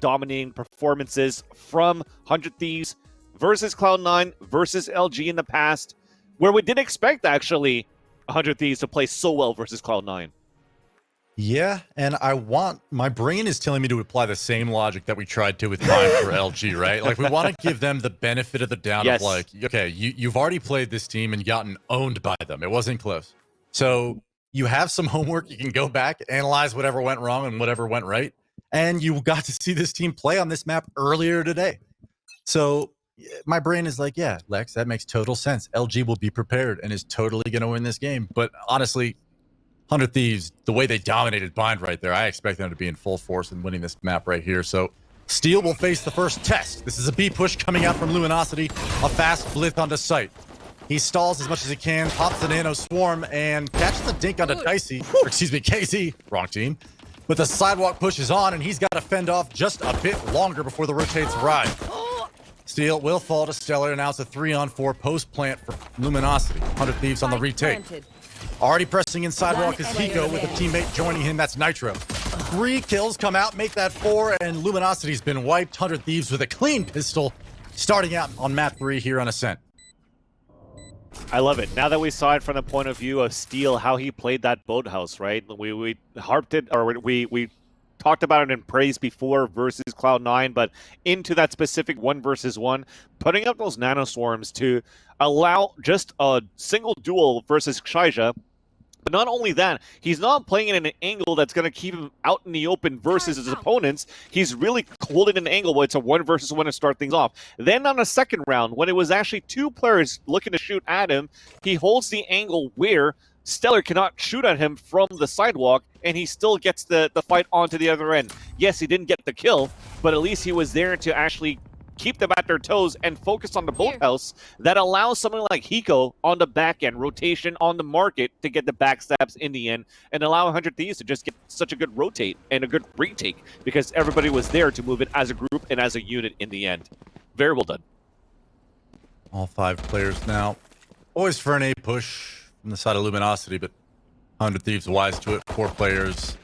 dominating performances from 100 Thieves versus Cloud9 versus LG in the past, where we didn't expect actually 100 Thieves to play so well versus Cloud9. Yeah, and my brain is telling me to apply the same logic that we tried to with Mine for LG, right? Like, we want to give them the benefit of the doubt of like, okay, you've already played this team and gotten owned by them. It wasn't close. So you have some homework. You can go back, analyze whatever went wrong and whatever went right. And you got to see this team play on this map earlier today. So my brain is like, yeah, Lex, that makes total sense. LG will be prepared and is totally going to win this game. But honestly, 100 Thieves, the way they dominated Bind right there, I expect them to be in full force and winning this map right here. So Steel will face the first test. This is a B push coming out from Luminosity, a fast blitz onto site. He stalls as much as he can, pops the nano swarm, and catches the dink onto Dicey, or excuse me, KZ, wrong team. But the sidewalk pushes on, and he's got to fend off just a bit longer before the rotates arrive. Steel will fall to Stellar, and now it's a 3-on-4 post plant for Luminosity. 100 Thieves on the retake. Already pressing in sidewalk is Hiko with a teammate joining him. That's Nitro. 3 kills come out, make that 4, and Luminosity's been wiped. 100 Thieves with a clean pistol, starting out on map 3 here on Ascent. I love it. Now that we saw it from the point of view of Steel, how he played that boathouse, right? We harped it, or we talked about it in praise before versus Cloud9, but into that specific 1 versus 1, putting up those nano swarms to allow just a single duel versus Ksiaze. But not only that, he's not playing in an angle that's going to keep him out in the open versus his opponents. He's really holding an angle where it's a 1 versus 1 to start things off. Then on the second round, when it was actually 2 players looking to shoot at him, he holds the angle where Stellar cannot shoot at him from the sidewalk, and he still gets the fight onto the other end. Yes, he didn't get the kill, but at least he was there to actually keep them at their toes and focus on the boathouse that allows someone like Hiko on the back end, rotation on the market to get the backstabs in the end and allow 100 Thieves to just get such a good rotate and a good retake because everybody was there to move it as a group and as a unit in the end. Very well done. All 5 players now. Always for an A push from the side of Luminosity, but 100 Thieves wise to it. 4 players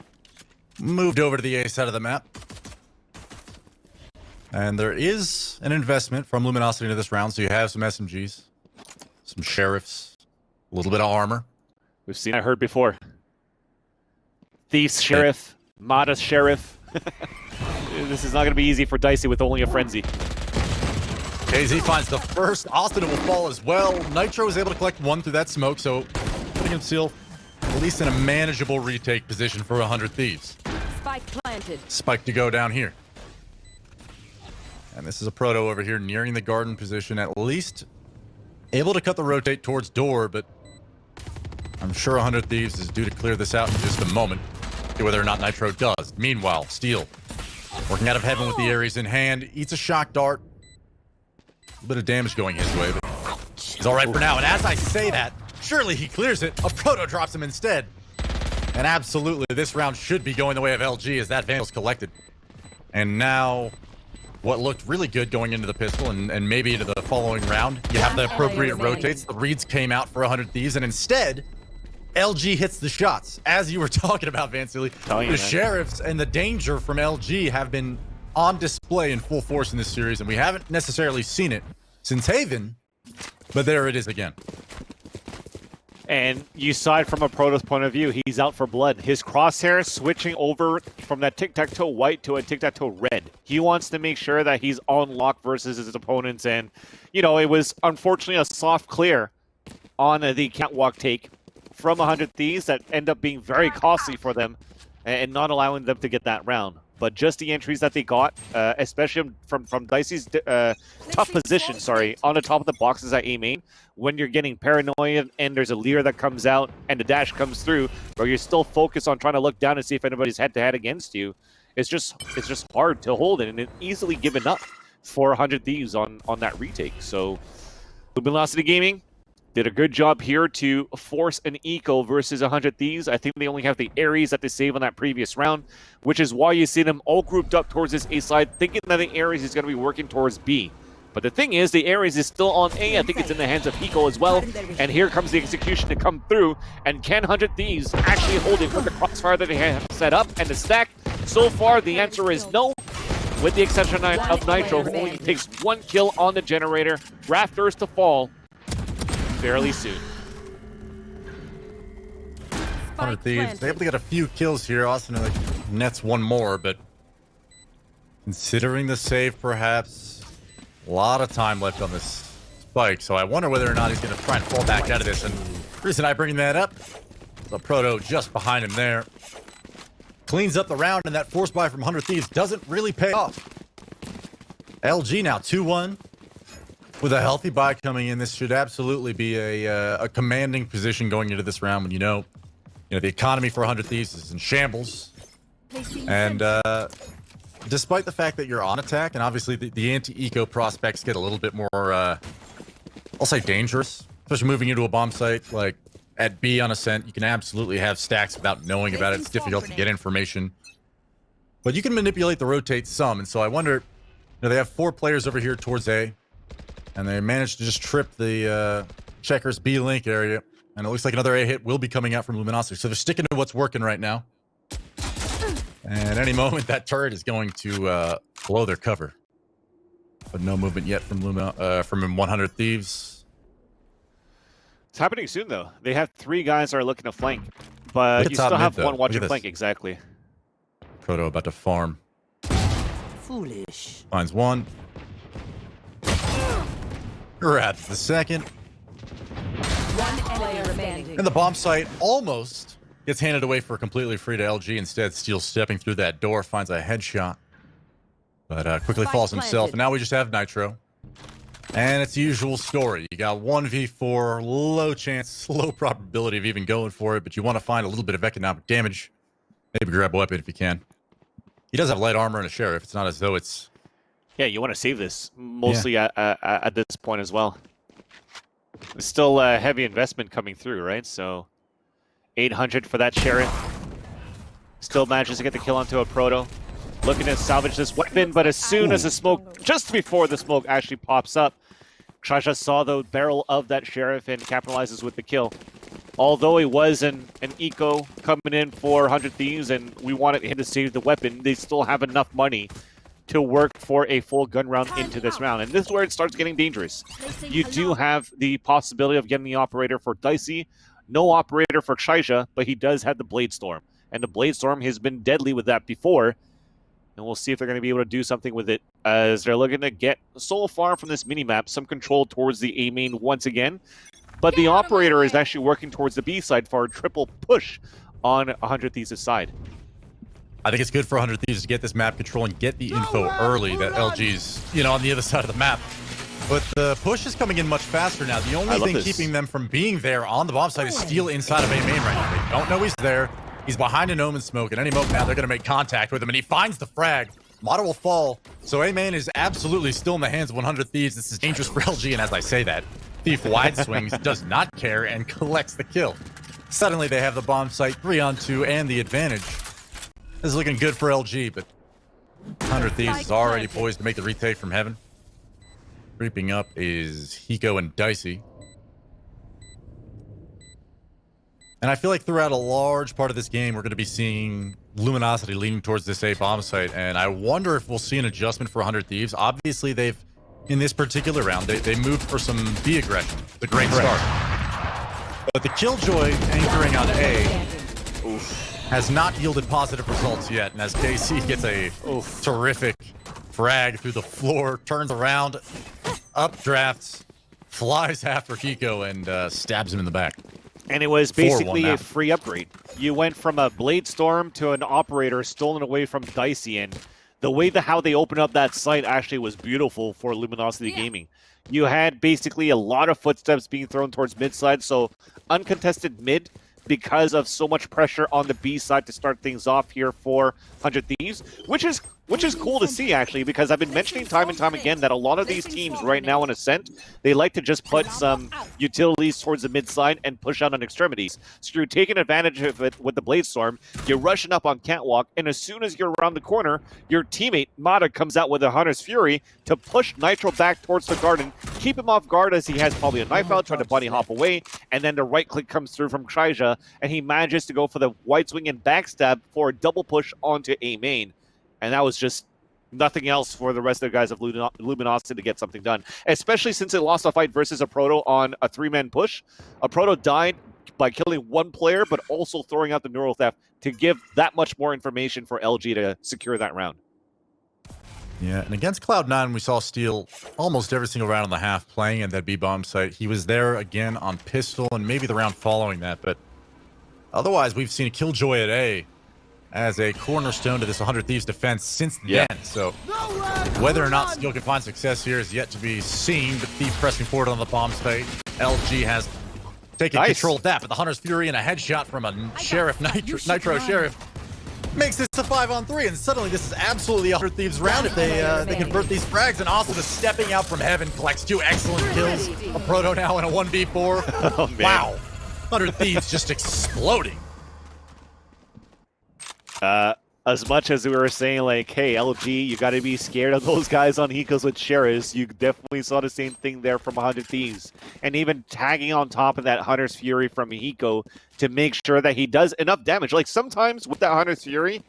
moved over to the A side of the map. And there is an investment from Luminosity into this round, so you have some SMGs, some sheriffs, a little bit of armor. We've seen it, heard before. Thieves sheriff, mada sheriff. This is not going to be easy for Dicey with only a frenzy. KZ finds the first. Asuna will fall as well. Nitro is able to collect 1 through that smoke, so putting himself at least in a manageable retake position for 100 Thieves. Spike planted. Spike to go down here. And this is aproto over here nearing the garden position, at least able to cut the rotate towards door, but I'm sure 100 Thieves is due to clear this out in just a moment. See whether or not Nitro does. Meanwhile, Steel working out of heaven with the Ares in hand, eats a shock dart. A little bit of damage going his way, but he's all right for now. And as I say that, surely he clears it. Aproto drops him instead. And absolutely, this round should be going the way of LG as that Vandal's collected. And now what looked really good going into the pistol and maybe into the following round. You have the appropriate rotates. The reads came out for 100 Thieves, and instead, LG hits the shots. As you were talking about, Vansily, the sheriffs and the danger from LG have been on display in full force in this series, and we haven't necessarily seen it since Haven, but there it is again. And you saw it from Aproto's point of view. He's out for blood. His crosshair switching over from that tic-tac-toe white to a tic-tac-toe red. He wants to make sure that he's on lock versus his opponents. And, you know, it was unfortunately a soft clear on the catwalk take from 100 Thieves that end up being very costly for them and not allowing them to get that round. But just the entries that they got, especially from Dicey's tough position, on the top of the boxes at A main, when you're getting paranoid and there's a leer that comes out and the dash comes through, but you're still focused on trying to look down and see if anybody's head-to-head against you, it's just hard to hold it, and it's easily given up for 100 Thieves on that retake. So Luminosity Gaming did a good job here to force an eco versus 100 Thieves. I think they only have the Ares that they saved on that previous round, which is why you see them all grouped up towards this A side, thinking that the Ares is going to be working towards B. But the thing is, the Ares is still on A. I think it's in the hands of Hiko as well. And here comes the execution to come through. And can 100 Thieves actually hold it with the crossfire that they have set up and the stack? So far, the answer is no. with the exception of Nitro, who only takes 1 kill on the generator. Rafters to fall fairly soon. 100 Thieves, they're able to get a few kills here. Austin like, nets 1 more, but considering the save, perhaps a lot of time left on this spike. So I wonder whether or not he's going to try and fall back out of this. And the reason I bring that up, the Proto just behind him there. Cleans up the round, and that force buy from 100 Thieves doesn't really pay off. LG now 2-1. With a healthy buy coming in, this should absolutely be a commanding position going into this round when you know the economy for 100 Thieves is in shambles. And despite the fact that you're on attack, and obviously the anti-eco prospects get a little bit more, I'll say dangerous, especially moving into a bomb site like at B on Ascent. You can absolutely have stacks without knowing about it. It's difficult to get information. But you can manipulate the rotate some, and so I wonder, they have 4 players over here towards A, and they managed to just trip the checkers B link area. And it looks like another A hit will be coming out from Luminosity. So they're sticking to what's working right now. And any moment, that turret is going to blow their cover. But no movement yet from 100 Thieves. It's happening soon, though. They have 3 guys that are looking to flank. But you still have 1 watching flank, exactly. Proto about to farm. Foolish. Finds 1. Grabs the second. 1 player remaining. And the bomb site almost gets handed away for completely free to LG. Instead, Steel stepping through that door, finds a headshot. But quickly falls himself. And now we just have Nitro. And it's the usual story. You got 1v4, low chance, low probability of even going for it. But you want to find a little bit of economic damage. Maybe grab a weapon if you can. He does have light armor and a sheriff. It's not as though it's... Yeah, you want to save this, mostly at this point as well. There's still a heavy investment coming through, right? So 800 for that sheriff. Still manages to get the kill onto a Proto. Looking to salvage this weapon, but as soon as the smoke, just before the smoke actually pops up, Ksiaze saw the barrel of that sheriff and capitalizes with the kill. Although it was an eco coming in for 100 Thieves and we wanted him to save the weapon, they still have enough money to work for a full gun round into this round. And this is where it starts getting dangerous. You do have the possibility of getting the operator for Dicey. No operator for Ksiaze, but he does have the Blade Storm. And the Blade Storm has been deadly with that before. And we'll see if they're going to be able to do something with it as they're looking to get so far from this minimap, some control towards the A main once again. But the operator is actually working towards the B side for a triple push on 100 Thieves' side. I think it's good for 100 Thieves to get this map control and get the info early that LG's, on the other side of the map. But the push is coming in much faster now. The only thing keeping them from being there on the bomb site is Steel inside of A main right now. They don't know he's there. He's behind an Omen smoke. At any moment now, they're going to make contact with him, and he finds the frag. Mada will fall. So A main is absolutely still in the hands of 100 Thieves. This is dangerous for LG, and as I say that, Thief wide swings, does not care, and collects the kill. Suddenly, they have the bomb site 3-on-2 and the advantage. This is looking good for LG, but 100 Thieves is already poised to make the retake from heaven. Creeping up is Hiko and Dicey. And I feel like throughout a large part of this game, we're going to be seeing Luminosity leaning towards this A bomb site. And I wonder if we'll see an adjustment for 100 Thieves. Obviously, they've, in this particular round, they moved for some B aggression. The great start. But the Killjoy anchoring on A has not yielded positive results yet. And as KC gets a terrific frag through the floor, turns around, updrafts, flies after Hiko, and stabs him in the back. And it was basically a free upgrade. You went from a Blade Storm to an operator stolen away from Dicey, and the way how they opened up that site actually was beautiful for Luminosity Gaming. You had basically a lot of footsteps being thrown towards mid side, so uncontested mid because of so much pressure on the B side to start things off here for 100 Thieves, which is cool to see, actually, because I've been mentioning time and time again that a lot of these teams right now in Ascent, they like to just put some utilities towards the mid side and push out on extremities. So you're taking advantage of it with the Blade Storm, you're rushing up on Catwalk, and as soon as you're around the corner, your teammate, Mada, comes out with a Hunter's Fury to push Nitro back towards the garden, keep him off guard as he has probably a knife out, trying to bunny hop away, and then the right click comes through from Ksiaze, and he manages to go for the wide swing and backstab for a double push onto A main. And that was just nothing else for the rest of the guys of Luminosity to get something done. Especially since it lost a fight versus aproto on a 3-man push. Aproto died by killing one player, but also throwing out the neural theft to give that much more information for LG to secure that round. Yeah, and against Cloud9, we saw Steel almost every single round on the half playing at that B-bomb site. He was there again on pistol and maybe the round following that, but otherwise we've seen a Killjoy at A as a cornerstone to this 100 Thieves defense since then. So whether or not Steel can find success here is yet to be seen, but Thief pressing forward on the bomb site. LG has taken control of that, but the Hunter's Fury and a headshot from a Sheriff Nitro Sheriff makes this a 5-on-3, and suddenly this is absolutely a 100 Thieves round if they convert these frags. And Asuna stepping out from heaven collects 2 excellent kills. Aproto now in a 1v4. Oh, man. Wow, 100 Thieves just exploding. As much as we were saying, like, hey, LG, you got to be scared of those guys on Hikos with Sheriffs, you definitely saw the same thing there from 100 Thieves. And even tagging on top of that Hunter's Fury from Hiko to make sure that he does enough damage. Like, sometimes with that Hunter's Fury,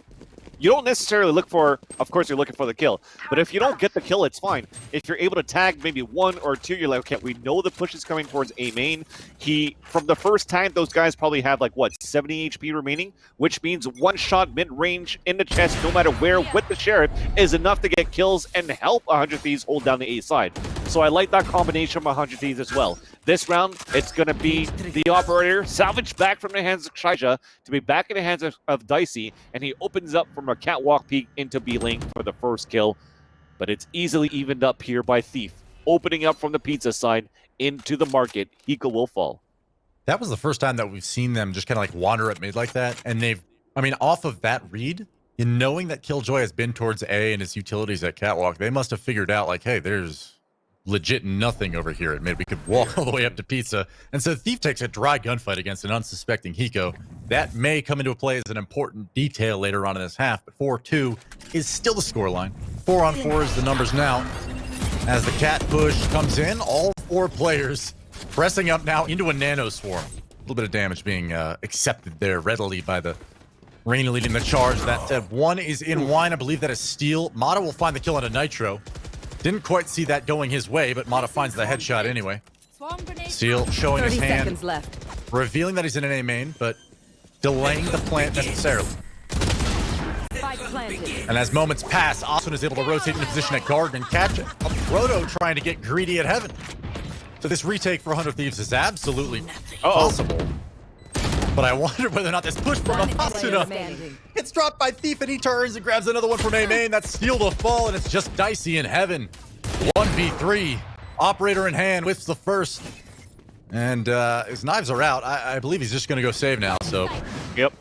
you don't necessarily look for, of course, you're looking for the kill. But if you don't get the kill, it's fine. If you're able to tag maybe 1 or 2, you're like, okay, we know the push is coming towards A main. From the first time, those guys probably have like, what, 70 HP remaining? Which means 1 shot mid-range in the chest, no matter where, with the Sheriff, is enough to get kills and help 100 Thieves hold down the A side. So I like that combination of 100 Thieves as well. This round, it's going to be the operator salvaged back from the hands of Ksiaze to be back in the hands of Dicey, and he opens up from a catwalk peek into B-Link for the first kill. But it's easily evened up here by Thief, opening up from the pizza side into the market. Hiko will fall. That was the first time that we've seen them just kind of like wander at mid like that, and off of that read, in knowing that Killjoy has been towards A and his utilities at catwalk, they must have figured out like, hey, there's legit nothing over here at mid. We could walk all the way up to pizza. And so Thief takes a dry gunfight against an unsuspecting Hiko. That may come into play as an important detail later on in this half, but 4-2 is still the scoreline. 4-on-4 is the numbers now. As the cat push comes in, all 4 players pressing up now into a nano swarm. A little bit of damage being accepted there readily by the Reyna leading the charge. That said, 1 is in wine. I believe that is Steel. Mada will find the kill on a Nitro. Didn't quite see that going his way, but Mada finds the headshot anyway. Steel showing his hand, revealing that he's in an A main, but delaying the plant necessarily. And as moments pass, Asuna is able to rotate into position at guard and catch it. Aproto trying to get greedy at heaven. So this retake for 100 Thieves is absolutely possible. But I wonder whether or not this push from Asuna gets dropped by Thief, and he turns and grabs another one from A main. That's Steel to fall, and it's just Dicey in heaven. 1v3. Operator in hand, whiffs the first. And his knives are out. I believe he's just going to go save now, so Yep.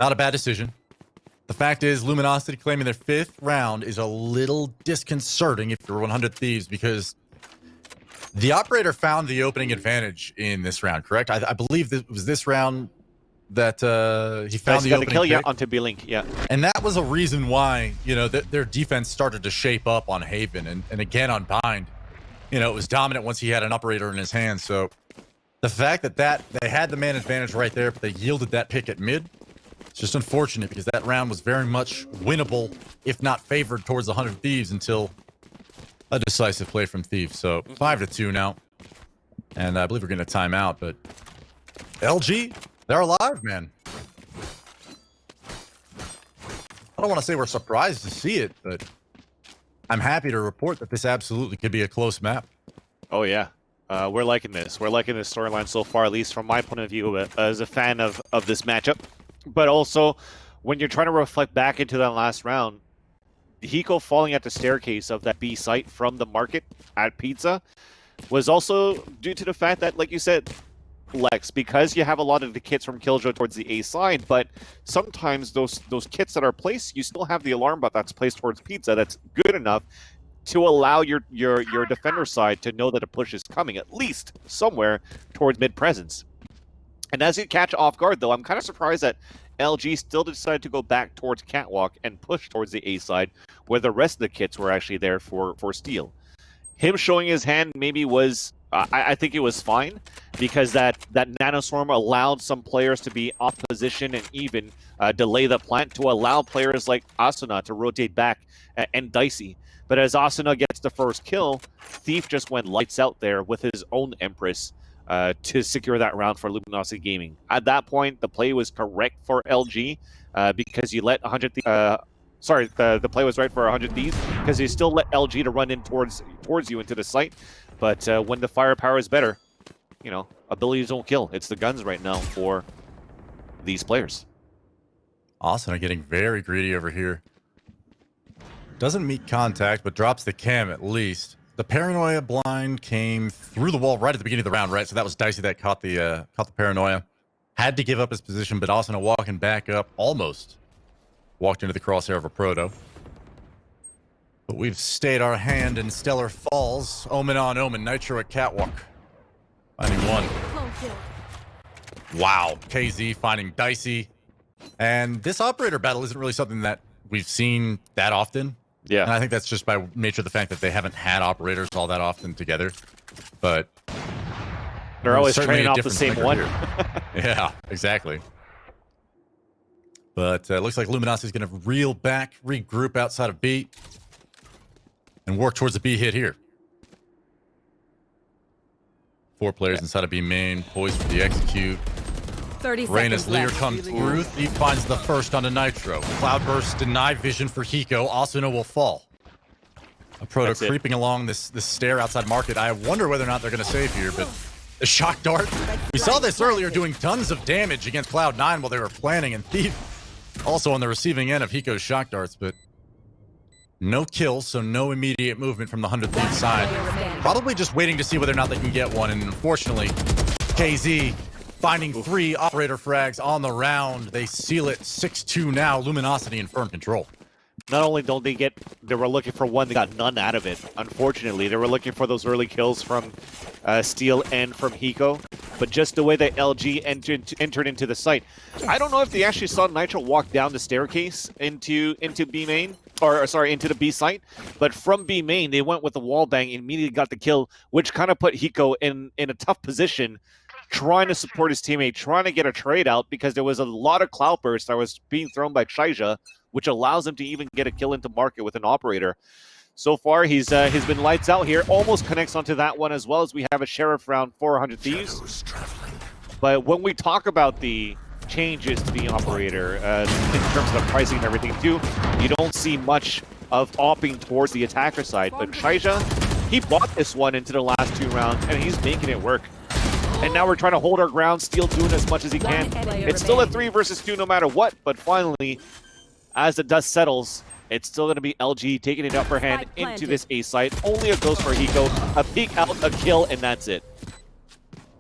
not a bad decision. The fact is, Luminosity claiming their 5th round is a little disconcerting if you're 100 Thieves, because the Operator found the opening advantage in this round, correct? I believe it was this round that he found the opening kill pick. onto B-Link, yeah. And that was a reason why, their defense started to shape up on Haven and again on Bind. It was dominant once he had an Operator in his hand. So the fact that they had the man advantage right there, but they yielded that pick at mid, it's just unfortunate because that round was very much winnable, if not favored towards the 100 Thieves until a decisive play from Thieves. So 5-2 now. And I believe we're getting a timeout, but LG, they're alive, man. I don't want to say we're surprised to see it, but I'm happy to report that this absolutely could be a close map. Oh, yeah. We're liking this. We're liking this storyline so far, at least from my point of view as a fan of this matchup. But also, when you're trying to reflect back into that last round, Hiko falling at the staircase of that B site from the market at Pizza was also due to the fact that, like you said, Lex, because you have a lot of the kits from Killjoy towards the A side, but sometimes those kits that are placed, you still have the alarm bot that's placed towards Pizza that's good enough to allow your defender side to know that a push is coming, at least somewhere towards mid presence. And as you catch off guard, though, I'm kind of surprised that LG still decided to go back towards Catwalk and push towards the A side, where the rest of the kits were actually there for Steel. Him showing his hand maybe was I think it was fine because that nanoswarm allowed some players to be off position and even delay the plant to allow players like Asuna to rotate back and Dicey. But as Asuna gets the first kill, Thief just went lights out there with his own Empress to secure that round for Luminosity Gaming. At that point, the play was correct for LG because you let 100. The play was right for 100 Thieves because you still let LG to run in towards you into the site. But when the firepower is better, you know, abilities don't kill. It's the guns right now for these players. Asuna getting very greedy over here. Doesn't meet contact, but drops the cam at least. The paranoia blind came through the wall right at the beginning of the round, right? So that was Dicey that caught the paranoia. Had to give up his position, but Asuna walking back up, almost walked into the crosshair of aproto. But we've stayed our hand in Stellar Falls. Omen on Omen. Nitro at Catwalk. Finding one. Wow. KZ finding Dicey. And this operator battle isn't really something that we've seen that often. Yeah. And I think that's just by nature of the fact that they haven't had operators all that often together. But they're always training off the same one. Yeah, exactly. But it looks like Luminosity is going to reel back, regroup outside of B, and work towards the B hit here. 4 players inside of B main, poised for the execute. 30 Reyna's seconds leader left. comes through. Thief finds the first onto Nitro. Cloudburst deny vision for Hiko. Asuna will fall. Aproto creeping along this stair outside market. I wonder whether or not they're going to save here, but the shock dart. We saw this earlier doing tons of damage against Cloud9 while they were planning, and Thief also on the receiving end of Hiko's shock darts, but no kills, so no immediate movement from the 100 Thieves side. Probably just waiting to see whether or not they can get one, and unfortunately, KZ finding 3 operator frags on the round. They seal it 6-2 now. Luminosity in firm control. Not only don't they were looking for one, they got none out of it. Unfortunately, they were looking for those early kills from Steel and from Hiko, but just the way that LG entered into the site, I don't know if they actually saw Nitro walk down the staircase into B main, or sorry, into the B site, but from B main they went with the wall bang and immediately got the kill, which kind of put Hiko in a tough position, trying to support his teammate, trying to get a trade out because there was a lot of cloud burst that was being thrown by Ksiaze, which allows him to even get a kill into market with an operator. So far, he's been lights out here. Almost connects onto that one as well, as we have a Sheriff round 400 Thieves. But when we talk about the changes to the operator in terms of the pricing and everything too, you don't see much of opting towards the attacker side. But Ksiaze, he bought this one into the last 2 rounds, and he's making it work. And now we're trying to hold our ground, Steel doing as much as he can. It's still a 3 versus 2 no matter what, but finally, as the dust settles, it's still going to be LG taking it upper hand into this A site. Only a ghost for Hiko, a peek out, a kill, and that's it.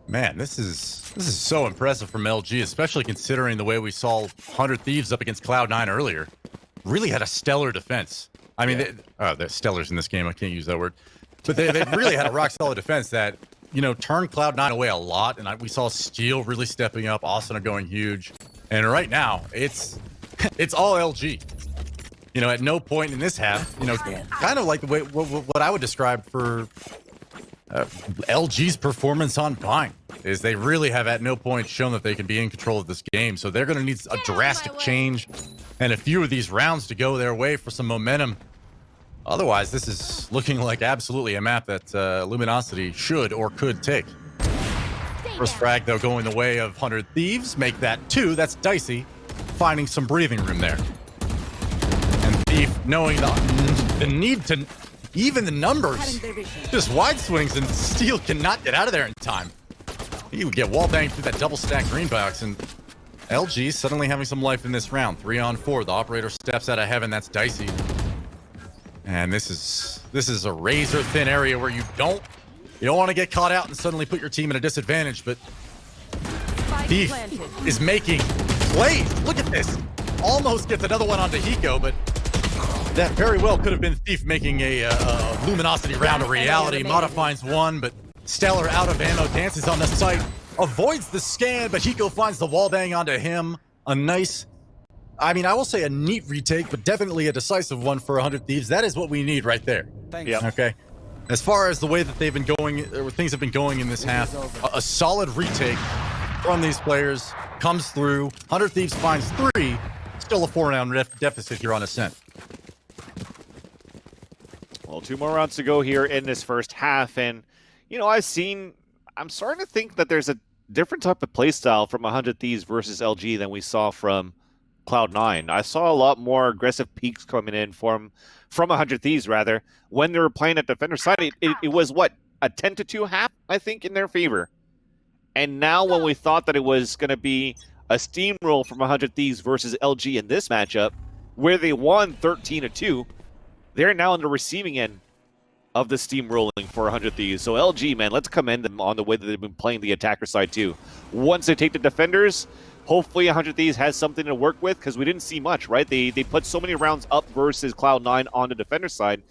Man, this is so impressive from LG, especially considering the way we saw 100 Thieves up against Cloud9 earlier. Really had a stellar defense. I mean, they're stellars in this game. I can't use that word. But they really had a rock-solid defense that, you know, turned Cloud9 away a lot. And we saw Steel really stepping up, Asuna going huge. And right now, it's all LG. You know, at no point in this half, you know, kind of like the way what I would describe for LG's performance on Vine is they really have at no point shown that they can be in control of this game. So they're going to need a drastic change and a few of these rounds to go their way for some momentum. Otherwise, this is looking like absolutely a map that Luminosity should or could take. First frag, though, going the way of 100 Thieves. Make that 2. That's Dicey finding some breathing room there. And Thief knowing the need to even the numbers. Just wide swings, and Steel cannot get out of there in time. He would get wall banged through that double stack green box, and LG suddenly having some life in this round. 3 on 4. The operator steps out of heaven. That's Dicey. And this is a razor thin area where you don't want to get caught out and suddenly put your team at a disadvantage, but Thief is making plays. Look at this. Almost gets another one onto Hiko, but that very well could have been Thief making a Luminosity round a reality. Mada finds one, but Stellar out of ammo, dances on the site, avoids the scan, but Hiko finds the wall bang onto him. A nice, I mean, I will say a neat retake, but definitely a decisive one for 100 Thieves. That is what we need right there. Thanks. Yep. Okay. As far as the way that they've been going, or things have been going in this half, a solid retake from these players comes through. 100 Thieves finds 3. Still a 4-round deficit here on Ascent. Well, 2 more rounds to go here in this first half, and you know, I'm starting to think that there's a different type of playstyle from 100 Thieves versus LG than we saw from Cloud9. I saw a lot more aggressive peaks coming in from 100 Thieves, rather, when they were playing at defender side. It was, what, a 10-2 half, I think, in their favor. And now when we thought that it was going to be a steamroll from 100 Thieves versus LG in this matchup, where they won 13-2, they're now on the receiving end of the steamrolling for 100 Thieves. So LG, man, let's commend them on the way that they've been playing the attacker side too. Once they take the defenders, hopefully 100 Thieves has something to work with, because we didn't see much, right? They put so many rounds up versus Cloud9 on the defender side.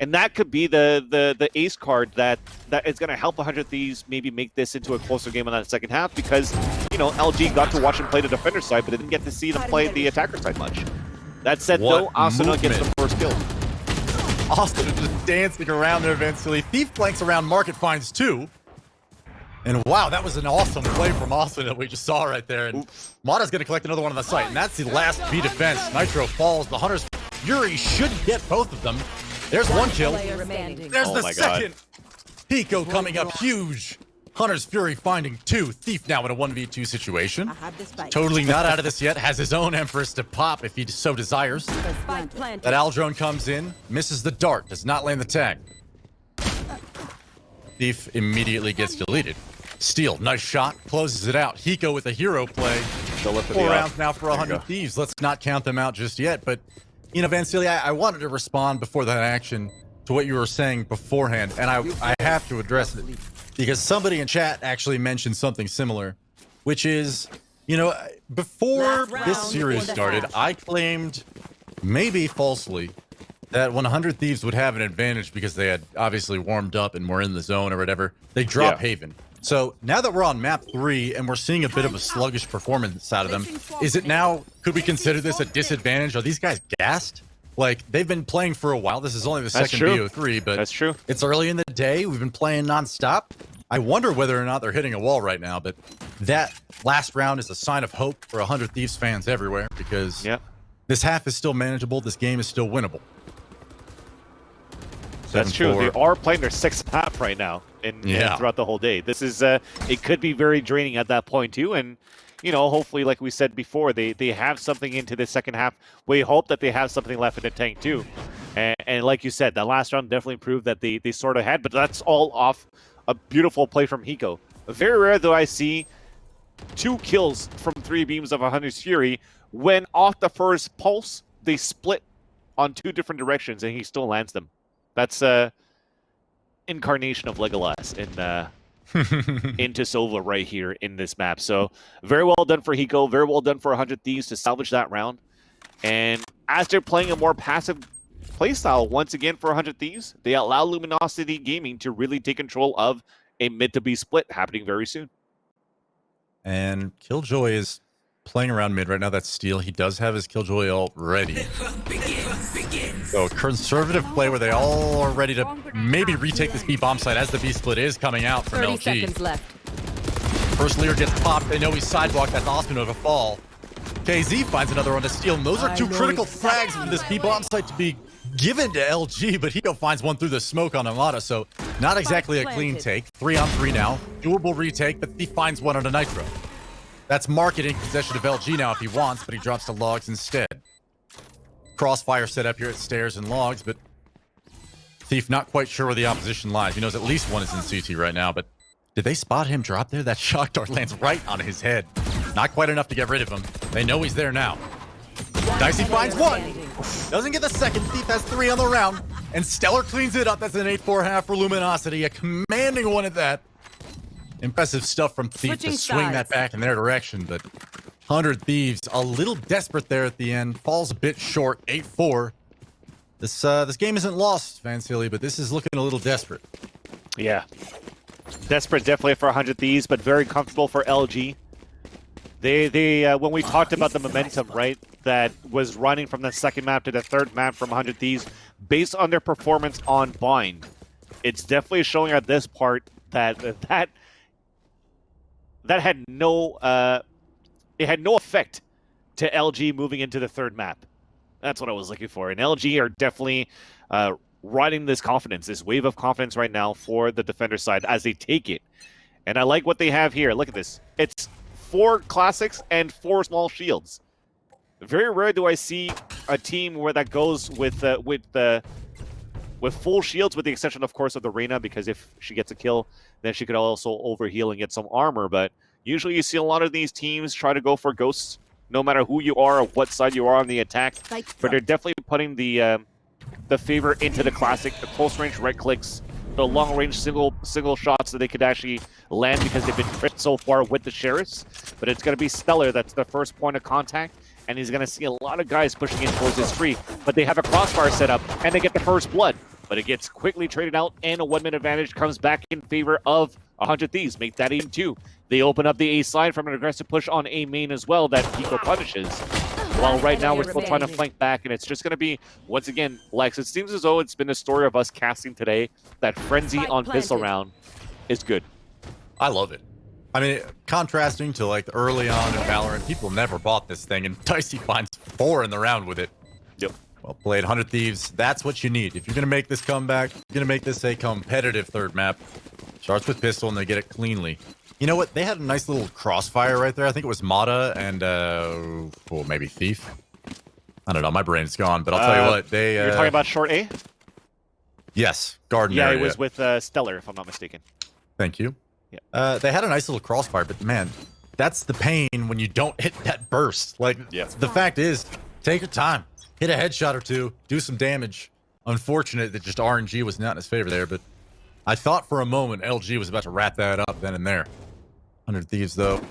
And that could be the ace card that is going to help 100 Thieves maybe make this into a closer game on that second half, because, you know, LG got to watch them play the defender side, but they didn't get to see them play the attacker side much. That said, though, Asuna gets the first kill. Austin is just dancing around there eventually. Thief flanks around Market, finds 2. And wow, that was an awesome play from Austin that we just saw right there. And Mada's going to collect another one on the site. And that's the last B defense. Nitro falls. The Hunter's Fury should get both of them. There's 1 kill. There's the second. Hiko coming up huge. Hunter's Fury finding 2. Thief now in a 1v2 situation. Totally not out of this yet. Has his own Empress to pop if he so desires. That Aldrone comes in, misses the dart, does not land the tag. Thief immediately gets deleted. Steal, nice shot, closes it out. Hiko with a hero play. 4 rounds now for 100 Thieves. Let's not count them out just yet. But, you know, Vansili, I wanted to respond before that action to what you were saying beforehand. And I have to address it, because somebody in chat actually mentioned something similar, which is, you know, before this series started, I claimed, maybe falsely, that 100 Thieves would have an advantage because they had obviously warmed up and were in the zone or whatever. They drop Haven. So now that we're on map 3 and we're seeing a bit of a sluggish performance out of them, is it now, could we consider this a disadvantage? Are these guys gassed? Like, they've been playing for a while. This is only the second BO3, but that's true. It's early in the day. We've been playing nonstop. I wonder whether or not they're hitting a wall right now, but that last round is a sign of hope for 100 Thieves fans everywhere, because this half is still manageable. This game is still winnable. That's true. They are playing their 6th map right now and throughout the whole day. This is, it could be very draining at that point too, and you know, hopefully, like we said before, they have something into the second half. We hope that they have something left in the tank too. And like you said, that last round definitely proved that they sort of had, but that's all off a beautiful play from Hiko. Very rare, though, I see 2 kills from 3 beams of 100's Fury when off the first pulse, they split on 2 different directions and he still lands them. That's incarnation of Legolas in into Sova right here in this map. So very well done for Hiko, very well done for 100 Thieves to salvage that round. And as they're playing a more passive playstyle once again for 100 Thieves, they allow Luminosity Gaming to really take control of a mid to B split happening very soon. And Killjoy is playing around mid right now. That's Steel. He does have his Killjoy ult ready. So conservative play where they all are ready to maybe retake this B bomb site as the B split is coming out from 30 LG. seconds left. First Lear gets popped. They know he's sidewalked. That's Asuna to fall. KZ finds another one to steal. And those are 2 critical frags for this B bomb site to be given to LG, but Hiko finds one through the smoke on Mada, so not exactly a clean take. 3 on 3 now. Doable retake, but he finds one on a Nitro. That's Market in possession of LG now if he wants, but he drops to Logs instead. Crossfire set up here at Stairs and Logs, but Thief not quite sure where the opposition lies. He knows at least one is in CT right now, but did they spot him drop there? That shock dart lands right on his head. Not quite enough to get rid of him. They know he's there now. Dicey finds 1. Doesn't get the second. Thief has 3 on the round. And Stellar cleans it up. That's an 8-4 half for Luminosity. A commanding one at that. Impressive stuff from Thief to swing that back in their direction, but 100 Thieves a little desperate there at the end. Falls a bit short, 8-4. This game isn't lost, Vansili, but this is looking a little desperate. Yeah. Desperate definitely for 100 Thieves, but very comfortable for LG. They when we talked about the momentum, right, that was running from the second map to the third map from 100 Thieves, based on their performance on Bind, it's definitely showing at this part that had no it had no effect to LG moving into the third map. That's what I was looking for. And LG are definitely riding this confidence, this wave of confidence right now for the defender side as they take it. And I like what they have here. Look at this. It's 4 classics and 4 small shields. Very rare do I see a team where that goes with full shields, with the exception, of course, of the Reyna, because if she gets a kill, then she could also overheal and get some armor. But usually you see a lot of these teams try to go for ghosts, no matter who you are or what side you are on the attack. But they're definitely putting the favor into the classic, the close range right clicks, the long range single shots that they could actually land because they've been tripped so far with the Sheriffs. But it's going to be Stellar that's the first point of contact, and he's going to see a lot of guys pushing in towards his tree. But they have a crossfire set up, and they get the first blood. But it gets quickly traded out, and a 1-minute advantage comes back in favor of 100 Thieves. Make that even 2. They open up the A side from an aggressive push on A main as well that Hiko punishes. While right now we're still trying to flank back, and it's just going to be, once again, Lex, it seems as though it's been a story of us casting today that Frenzy on pistol round is good. I love it. I mean, contrasting to like early on in Valorant, people never bought this thing, and Dicey finds 4 in the round with it. Yep. Well played, 100 Thieves. That's what you need. If you're going to make this comeback, you're going to make this a competitive third map. Starts with pistol, and they get it cleanly. You know what? They had a nice little crossfire right there. I think it was Mada and, maybe Thief. I don't know. My brain's gone, but I'll tell you what. You're talking about short A? Yes. Garden Yeah, area. it was with Stellar, if I'm not mistaken. Thank you. Yeah. They had a nice little crossfire, but man, that's the pain when you don't hit that burst. Like, the fact is, take your time. Hit a headshot or 2. Do some damage. Unfortunate that just RNG was not in his favor there, but I thought for a moment LG was about to wrap that up then and there. 100 Thieves, though.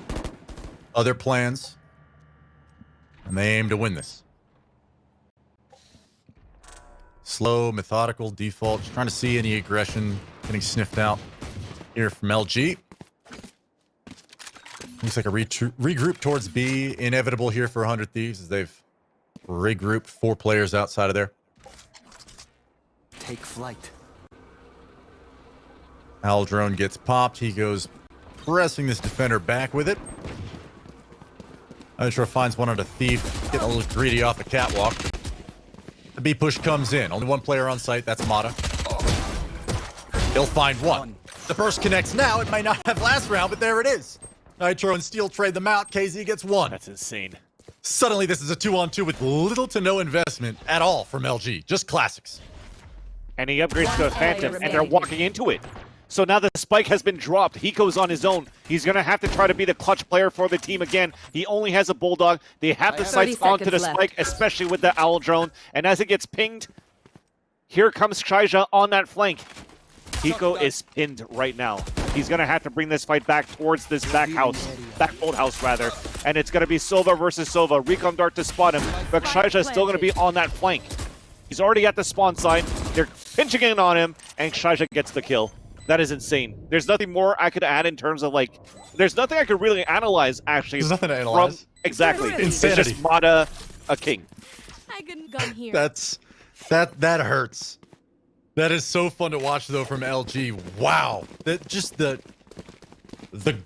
Other plans. And they aim to win this. Slow, methodical, default. Just trying to see any aggression getting sniffed out here from LG. Looks like a regroup towards B. Inevitable here for 100 Thieves as they've regrouped 4 players outside of there. Take flight. Owl drone gets popped. He goes pressing this defender back with it. Ultra finds one on a Thief. Getting a little greedy off the catwalk. The B push comes in. Only 1 player on site. That's mada. He'll find 1. The burst connects now. It might not have last round, but there it is. Nitro and Steel trade them out. KZ gets 1. That's insane. Suddenly, this is a 2-on-2 with little to no investment at all from LG. Just classics. And he upgrades to a Phantom, and they're walking into it. So now the spike has been dropped. Hiko's on his own. He's going to have to try to be the clutch player for the team again. He only has a Bulldog. They have the sights onto the spike, especially with the Owl drone. And as it gets pinged, here comes Ksiaze on that flank. Hiko is pinned right now. He's going to have to bring this fight back towards this back bolt house rather. And it's going to be Sova versus Sova. Recon Dart to spot him, but Ksiaze is still going to be on that flank. He's already at the spawn side. They're pinching in on him, and Ksiaze gets the kill. That is insane. There's nothing more I could add in terms of like, there's nothing I could really analyze actually. There's nothing to analyze. Exactly. Insanity. It's just mada a king. I couldn't come here. That hurts. That is so fun to watch though from LG. Wow. That just the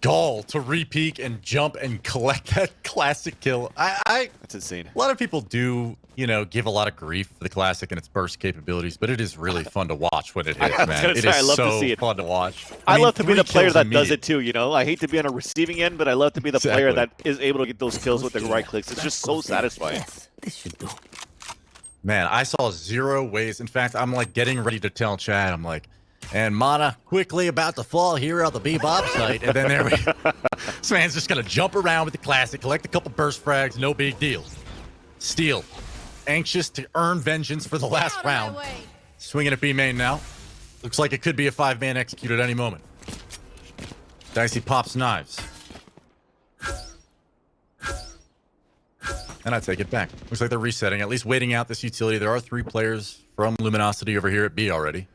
gall to re-peek and jump and collect that classic kill. That's insane. A lot of people do, give a lot of grief for the classic and its burst capabilities, but it is really fun to watch when it hits, man. It is I love so to see it. fun to watch. I mean, love to be the 3 player kills that does immediate. it too, I hate to be on a receiving end, but I love to be the player that is able to get those kills with the right clicks. It's just so satisfying. Yes, this should do. Man, I saw 0 ways. In fact, I'm like getting ready to tell Chad, I'm like, and Mana quickly about to fall here on the Bebop site. And then there we go. This man's just going to jump around with the classic, collect a couple burst frags, no big deal. Steel, anxious to earn vengeance for the last round. Swinging at B main now. Looks like it could be a 5-man execute at any moment. Dicey pops knives. And I take it back. Looks like they're resetting, at least waiting out this utility. There are 3 players from Luminosity over here at B already.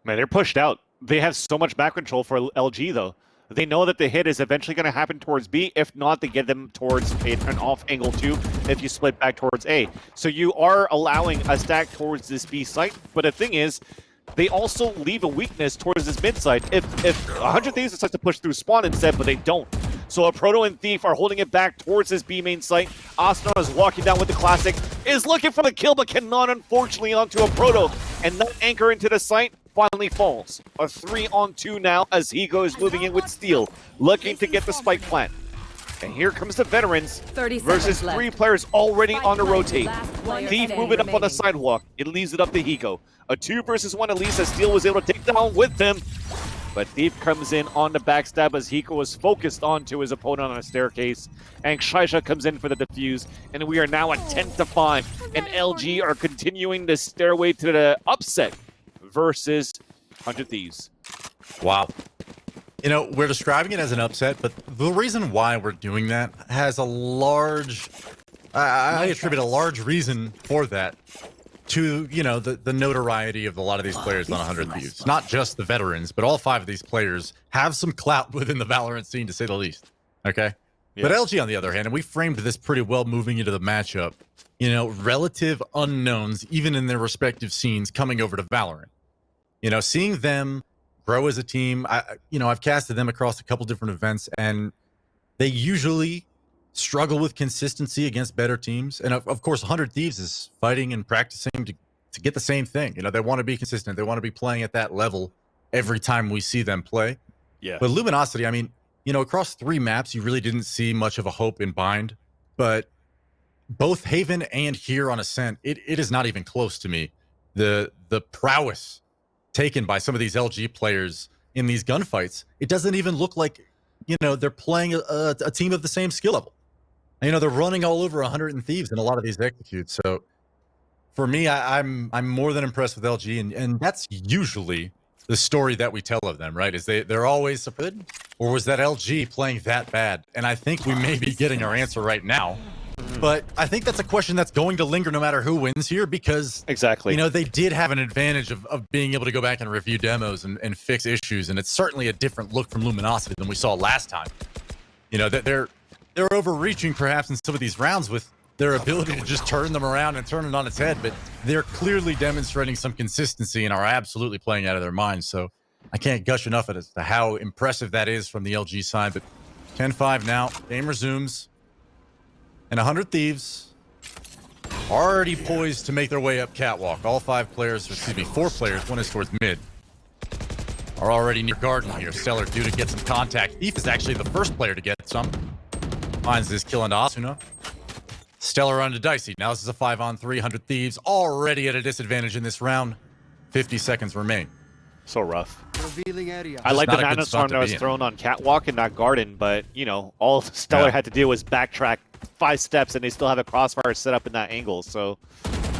Man, they're pushed out. They have so much back control for LG, though. They know that the hit is eventually going to happen towards B. If not, they get them towards an off angle too if you split back towards A. So you are allowing a stack towards this B site, but the thing is, they also leave a weakness towards this mid side. If 100 Thieves decides to push through spawn instead, but they don't. So aproto and Thief are holding it back towards this B main site. Asuna is walking down with the classic, is looking for the kill, but cannot, unfortunately, onto aproto. And that anchor into the site finally falls. A 3-on-2 now as Hiko is moving in with Steel, looking to get the spike plant. And here comes the veterans versus 3 players already on the rotate. Thief moving up on the sidewalk. It leaves it up to Hiko. A 2 versus 1 at least as Steel was able to take down with them. But Thief comes in on the backstab as Hiko was focused onto his opponent on a staircase. And Ksiaze comes in for the defuse. And we are now at 10-5. And LG are continuing the stairway to the upset versus 100 Thieves. Wow. You know, we're describing it as an upset, but the reason why we're doing that has a large... I attribute a large reason for that to, you know, the notoriety of a lot of these players on 100 Thieves. Not just the veterans, but all 5 of these players have some clout within the Valorant scene, to say the least. Okay? Yeah. But LG, on the other hand, and we framed this pretty well moving into the matchup, you know, relative unknowns, even in their respective scenes, coming over to Valorant. You know, seeing them grow as a team, I've casted them across a couple different events, and they usually struggle with consistency against better teams. And of course, 100 Thieves is fighting and practicing to get the same thing. You know, they want to be consistent. They want to be playing at that level every time we see them play. Yeah. But Luminosity, I mean, you know, across 3 maps, you really didn't see much of a hope in Bind. But both Haven and here on Ascent, it is not even close to me. The prowess taken by some of these LG players in these gunfights, it doesn't even look like, you know, they're playing a team of the same skill level. You know, they're running all over 100 Thieves in a lot of these executes. So for me, I'm more than impressed with LG, and that's usually the story that we tell of them, right? Is they're always so good, or was that LG playing that bad? And I think we may be getting our answer right now. But I think that's a question that's going to linger no matter who wins here, because exactly, you know, they did have an advantage of being able to go back and review demos and fix issues, and it's certainly a different look from Luminosity than we saw last time. You know, that they're overreaching perhaps in some of these rounds with their ability to just turn them around and turn it on its head, but they're clearly demonstrating some consistency and are absolutely playing out of their minds. So I can't gush enough as to how impressive that is from the LG side. But 10-5 now, game resumes. And 100 Thieves already poised to make their way up catwalk. All 4 players, one is towards mid, are already near garden here. Stellar due to get some contact. Thief is actually the first player to get some. Finds this kill into Asuna. Stellar onto Dicey. Now this is a 5-on-3. 100 Thieves already at a disadvantage in this round. 50 seconds remain. So rough. Area. I like the nanostorm that was thrown on catwalk and not garden, but, you know, all Stellar had to do was backtrack 5 steps, and they still have a crossfire set up in that angle. So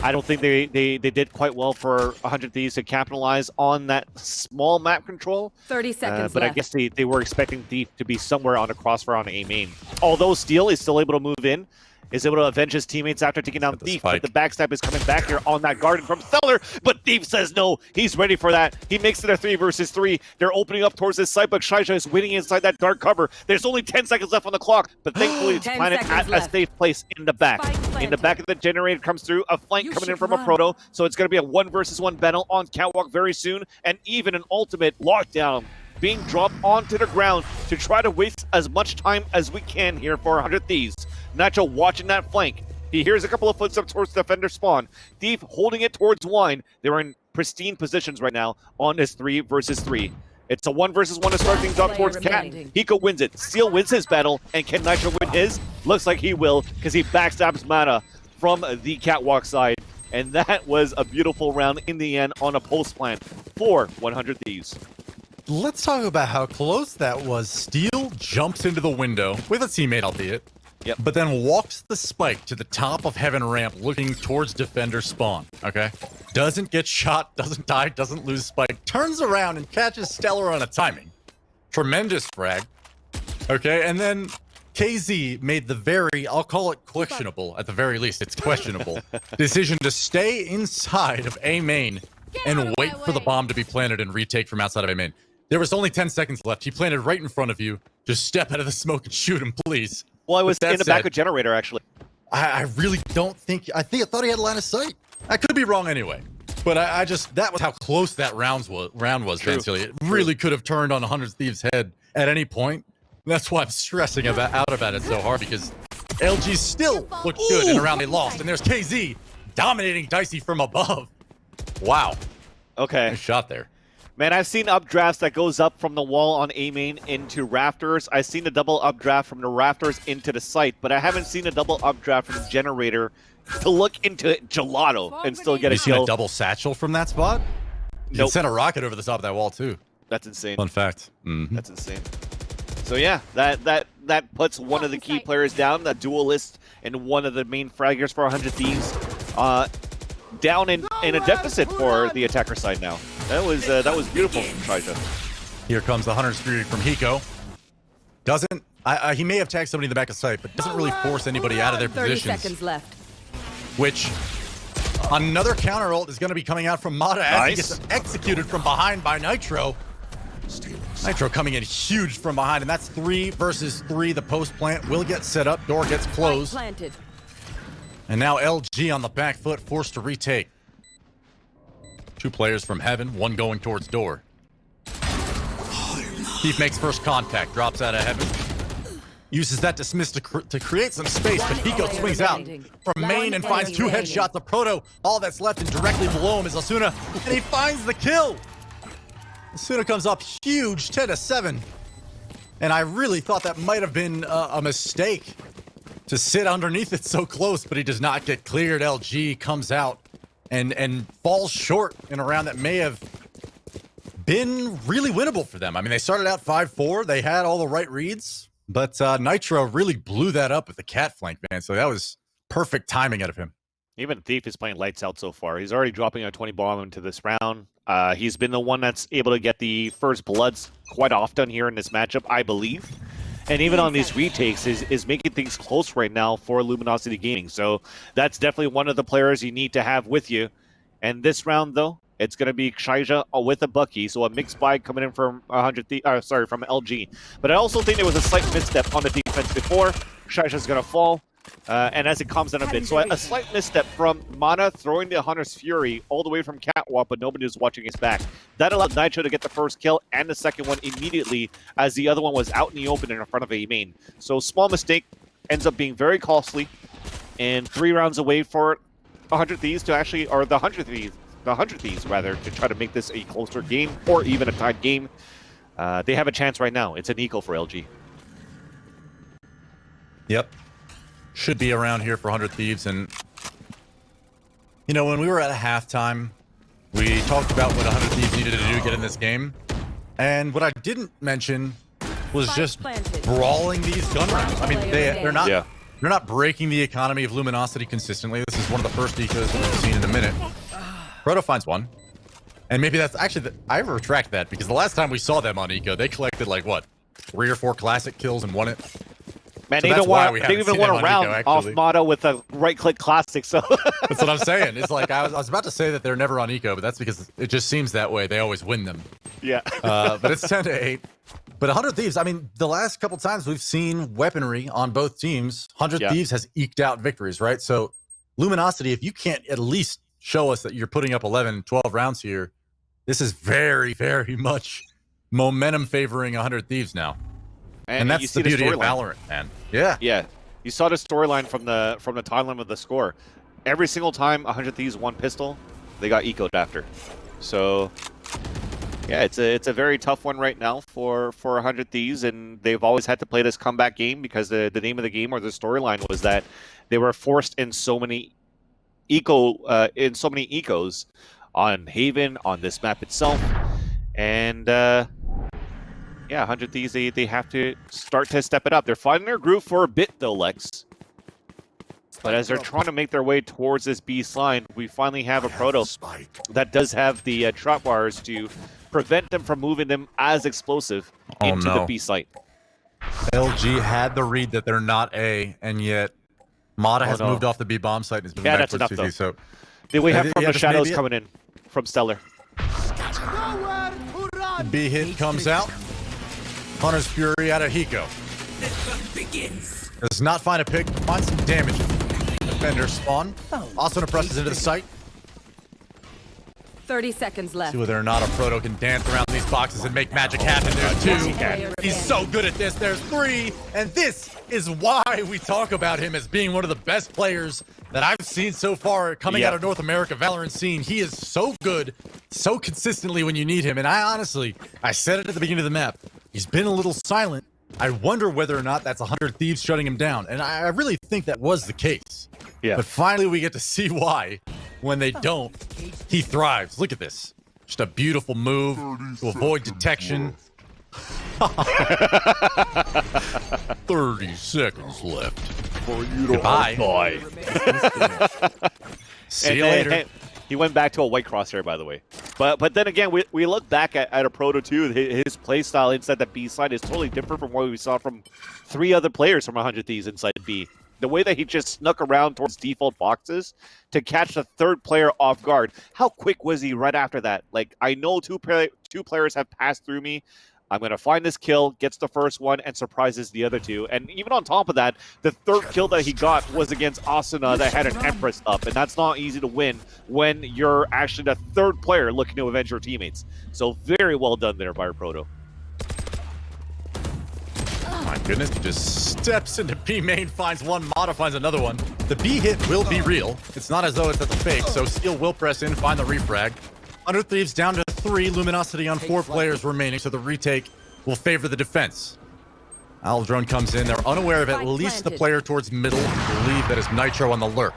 I don't think they did quite well for 100 Thieves to capitalize on that small map control. 30 seconds but left. I guess they were expecting Thief to be somewhere on a crossfire on A main. Although Steel is still able to move in, is able to avenge his teammates after taking down Thief, but the backstab is coming back here on that garden from Stellar, but Thief says no, he's ready for that. He makes it a 3 versus 3. They're opening up towards this site, but Ksiaze is waiting inside that dark cover. There's only 10 seconds left on the clock, but thankfully it's planted at a safe place in the back. In the back of the generator comes through, a flank coming in from aproto, so it's going to be a 1 versus 1 battle on catwalk very soon, and even an ultimate lockdown being dropped onto the ground to try to waste as much time as we can here for 100 Thieves. Nacho watching that flank. He hears a couple of footsteps towards defender spawn. Thief holding it towards Wine. They're in pristine positions right now on this 3 versus 3. It's a 1 versus 1 to start things off towards Cat. Hiko wins it. Steel wins his battle, and can Nitro win his? Looks like he will, because he backstabs Mada from the catwalk side. And that was a beautiful round in the end on a post plant for 100 Thieves. Let's talk about how close that was. Steel jumps into the window with a teammate, albeit. Yep. But then walks the spike to the top of Heaven ramp looking towards defender spawn, okay? Doesn't get shot, doesn't die, doesn't lose spike. Turns around and catches Stellar on a timing. Tremendous frag. Okay, and then KZ made the very, I'll call it questionable, at the very least, it's questionable, decision to stay inside of A main and wait for the bomb to be planted and retake from outside of A main. There was only 10 seconds left. He planted right in front of you. Just step out of the smoke and shoot him, please. Well, I was in the back of generator, actually. I really don't think... I thought he had line of sight. I could be wrong anyway. But I just... That was how close that round was, Vancilli. It really could have turned on 100 Thieves' head at any point. That's why I'm stressing out about it so hard, because LG still looked good in a round they lost. And there's KZ dominating Dicey from above. Wow. Okay. Nice shot there. Man, I've seen updrafts that goes up from the wall on A main into rafters. I've seen a double updraft from the rafters into the site, but I haven't seen a double updraft from the generator to look into Gelato and still get a kill. You seen a double satchel from that spot? You can send a rocket over the top of that wall too. That's insane. Fun fact. That's insane. So yeah, that puts one of the key players down, the duelist, and one of the main fraggers for 100 Thieves, down in a deficit for the attacker side now. That was beautiful from Ksiaze. Here comes the Hunter's Fury from Hiko. Doesn't he may have tagged somebody in the back of sight, but doesn't really force anybody out of their 30 positions. seconds left. Which another counter ult is going to be coming out from Mada as he gets executed from behind by Nitro. Nitro coming in huge from behind, and that's 3 versus 3. The post plant will get set up. Door gets closed. And now LG on the back foot, forced to retake. 2 players from heaven, one going towards door. Thief makes first contact, drops out of heaven. Uses that dismiss to create some space, but Hiko swings out from main and finds 2 headshots. The Proto, all that's left, and directly below him is Asuna, and he finds the kill. Asuna comes up huge, 10-7. And I really thought that might have been a mistake to sit underneath it so close, but he does not get cleared. LG comes out and falls short in a round that may have been really winnable for them. I mean, they started out 5-4. They had all the right reads, but Nitro really blew that up with the cat flank, man. So that was perfect timing out of him. Even Thief is playing lights out so far. He's already dropping a 20 bomb into this round. He's been the one that's able to get the first bloods quite often here in this matchup, I believe. And even on these retakes is making things close right now for Luminosity Gaming. So that's definitely one of the players you need to have with you. And this round, though, it's going to be Ksiaze with a Bucky. So a mixed buy coming in from from LG. But I also think there was a slight misstep on the defense before. Ksiaze's going to fall. And as it calms down a bit. So a slight misstep from Mada throwing the Hunter's Fury all the way from catwalk, but nobody was watching his back. That allowed Nitro to get the first kill and the second one immediately, as the other one was out in the open in front of a main. So small mistake ends up being very costly, and 3 rounds away for 100 Thieves to actually, or the 100 Thieves rather, to try to make this a closer game or even a tied game. They have a chance right now. It's an eco for LG. Yep. Should be around here for 100 Thieves. And, you know, when we were at halftime, we talked about what 100 Thieves needed to do to get in this game. And what I didn't mention was just brawling these gun rounds. I mean, they're not breaking the economy of Luminosity consistently. This is one of the first ecos that we've seen in a minute. Proto finds one. And maybe that's actually, I retract that, because the last time we saw them on eco, they collected like, what, 3 or 4 classic kills and won it. Man, so they even won a round off motto with a right-click classic, so... That's what I'm saying. It's like, I was about to say that they're never on eco, but that's because it just seems that way. They always win them. Yeah. But it's 10-8. But 100 Thieves, I mean, the last couple times we've seen weaponry on both teams, 100 Thieves has eked out victories, right? So, Luminosity, if you can't at least show us that you're putting up 11, 12 rounds here, this is very, very much momentum favoring 100 Thieves now. And that's the beauty of Valorant, man. Yeah. Yeah. You saw the storyline from the timeline of the score. Every single time 100 Thieves won pistol, they got ecoed after. So, yeah, it's a very tough one right now for 100 Thieves, and they've always had to play this comeback game because the name of the game or the storyline was that they were forced in so many ecos on Haven, on this map itself, and yeah, 100 Thieves, they have to start to step it up. They're finding their groove for a bit, though, Lex. But as they're trying to make their way towards this B line, we finally have a Proto that does have the trap wires to prevent them from moving them as explosive into the B site. LG had the read that they're not A, and yet Mada has moved off the B bomb site and has been back that's enough, CT, though. So we have from the shadows coming in from Stellar. The B hit comes out. Hunter's Fury out of Hiko. Does not find a pick, finds some damage. Defender spawn. Asuna presses into the site. 30 seconds left. See whether or not aproto can dance around these boxes and make magic happen. There's 2. He's so good at this. There's 3. And this is why we talk about him as being one of the best players that I've seen so far coming out of North America Valorant scene. He is so good, so consistently when you need him. And I said it at the beginning of the map. He's been a little silent. I wonder whether or not that's 100 Thieves shutting him down. And I really think that was the case. Yeah. But finally we get to see why. When they don't, he thrives. Look at this. Just a beautiful move to avoid detection. 30 seconds left. Goodbye. See you later. And he went back to a white crosshair, by the way. But then again, we look back at aproto too. His play style inside the B side is totally different from what we saw from 3 other players from 100 Thieves inside B. The way that he just snuck around towards default boxes to catch the 3rd player off guard. How quick was he right after that? Like, I know two players have passed through me. I'm going to find this kill, gets the first one, and surprises the other 2. And even on top of that, the 3rd kill that he got was against Asuna that had an Empress up. And that's not easy to win when you're actually the 3rd player looking to avenge your teammates. So very well done there by aproto. My goodness, he just steps into B main, finds one, mada finds another one. The B hit will be real. It's not as though it's at the fake, so Steel will press in, find the refrag. 100 Thieves down to 3, Luminosity on 4 players remaining, so the retake will favor the defense. Owl Drone comes in, they're unaware of at least the player towards middle. I believe that is Nitro on the lurk.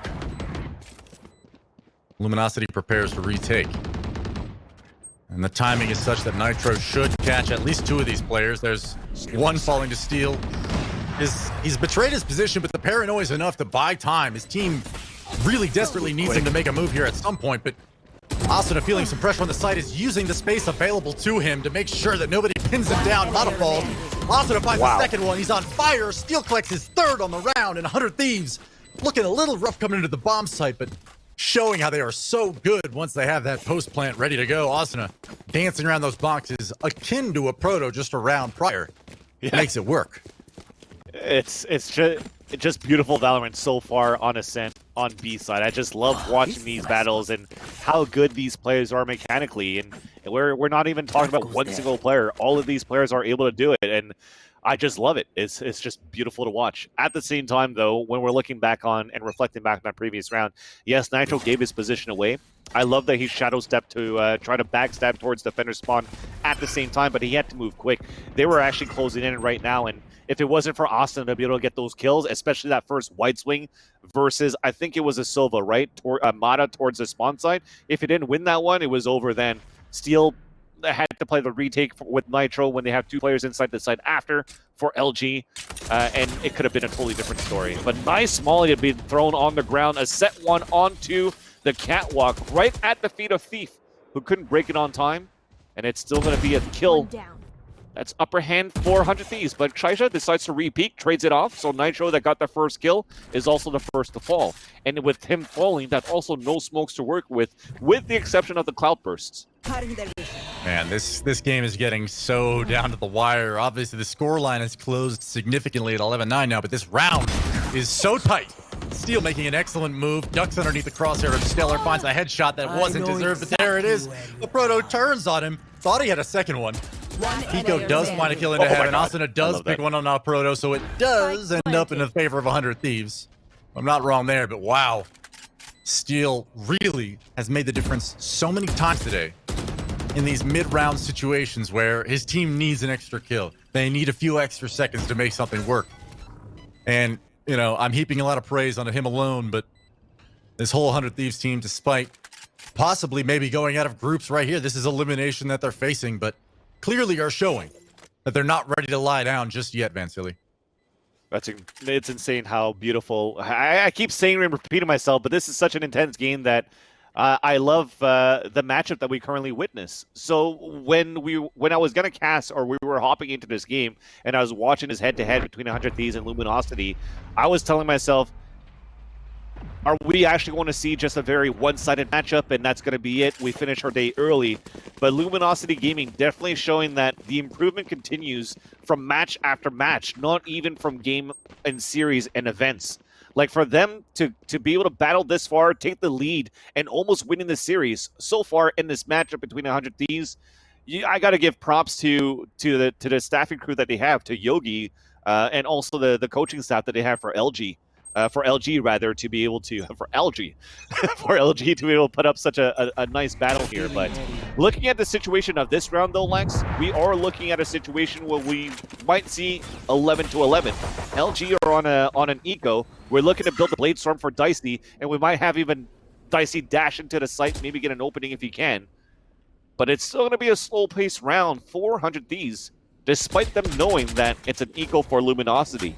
Luminosity prepares to retake. And the timing is such that Nitro should catch at least 2 of these players. There's one falling to Steel. He's betrayed his position, but the paranoia is enough to buy time. His team really desperately needs him to make a move here at some point, but Asuna, feeling some pressure on the side, is using the space available to him to make sure that nobody pins him down. Not a fall. Asuna finds the second one. He's on fire. Steel collects his 3rd on the round, and 100 Thieves looking a little rough coming into the bomb site, but showing how they are so good once they have that post plant ready to go. Asuna dancing around those boxes akin to aproto just a round prior. It makes it work. It's just beautiful Valorant so far on Ascent on B side. I just love watching these battles and how good these players are mechanically. And we're not even talking about one single player. All of these players are able to do it, and I just love it. It's just beautiful to watch. At the same time, though, when we're looking back on and reflecting back on that previous round, yes, Nitro gave his position away. I love that he shadow stepped to try to backstab towards defender spawn at the same time, but he had to move quick. They were actually closing in right now, and if it wasn't for Asuna to be able to get those kills, especially that first wide swing versus, I think it was a Sova, right? Mada towards the spawn side. If he didn't win that one, it was over then. Steel had to play the retake with Nitro when they have 2 players inside the side after for LG, and it could have been a totally different story. But nice Molly had been thrown on the ground, a set 1 onto the catwalk right at the feet of Thief, who couldn't break it on time, and it's still going to be a kill. That's upper hand for 100 Thieves, but Ksiaze decides to re-peek, trades it off, so Nitro that got the first kill is also the first to fall. And with him falling, that's also no smokes to work with the exception of the cloud bursts. Man, this game is getting so down to the wire. Obviously, the scoreline has closed significantly at 11-9 now, but this round is so tight. Steel making an excellent move, ducks underneath the crosshair of Stellar, finds a headshot that wasn't deserved, but there it is. aproto turns on him, thought he had a second one. Hiko does find a kill into heaven. Asuna does pick one on aproto, so it does end up in the favor of 100 Thieves. I'm not wrong there, but wow. Steel really has made the difference so many times today in these mid-round situations where his team needs an extra kill. They need a few extra seconds to make something work. And, you know, I'm heaping a lot of praise onto him alone, but this whole 100 Thieves team, despite possibly maybe going out of groups right here, this is elimination that they're facing, but clearly are showing that they're not ready to lie down just yet, Vansili. It's insane how beautiful. I keep saying and repeating myself, but this is such an intense game that I love the matchup that we currently witness. So when I was gonna cast, or we were hopping into this game, and I was watching this head-to-head between 100 Thieves and Luminosity, I was telling myself, are we actually going to see just a very one-sided matchup and that's going to be it? We finish our day early. But Luminosity Gaming definitely showing that the improvement continues from match after match, not even from game and series and events. Like for them to be able to battle this far, take the lead, and almost winning the series so far in this matchup between 100 Thieves, I got to give props to the staffing crew that they have, to Yogi, and also the coaching staff that they have for LG. For LG rather, to be able to for LG for LG to be able to put up such a nice battle here. But looking at the situation of this round though, Lex, we are looking at a situation where we might see 11-11. LG are on an eco. We're looking to build a blade storm for Dicey, and we might have even Dicey dash into the site, maybe get an opening if he can. But it's still going to be a slow-paced round for 100 Thieves, despite them knowing that it's an eco for Luminosity.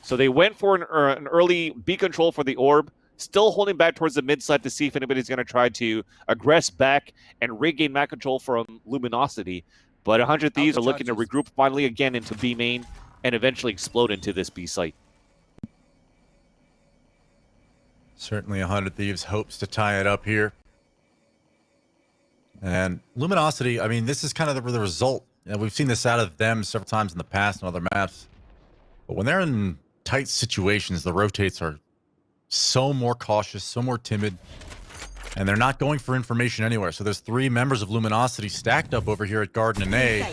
So they went for an early B control for the orb, still holding back towards the mid side to see if anybody's going to try to aggress back and regain map control from Luminosity. But 100 Thieves are looking to regroup finally again into B main and eventually explode into this B site. Certainly 100 Thieves hopes to tie it up here. And Luminosity, I mean, this is kind of the result. You know, we've seen this out of them several times in the past on other maps. But when they're in tight situations, the rotates are so more cautious, so more timid, and they're not going for information anywhere. So there's 3 members of Luminosity stacked up over here at Garden and A,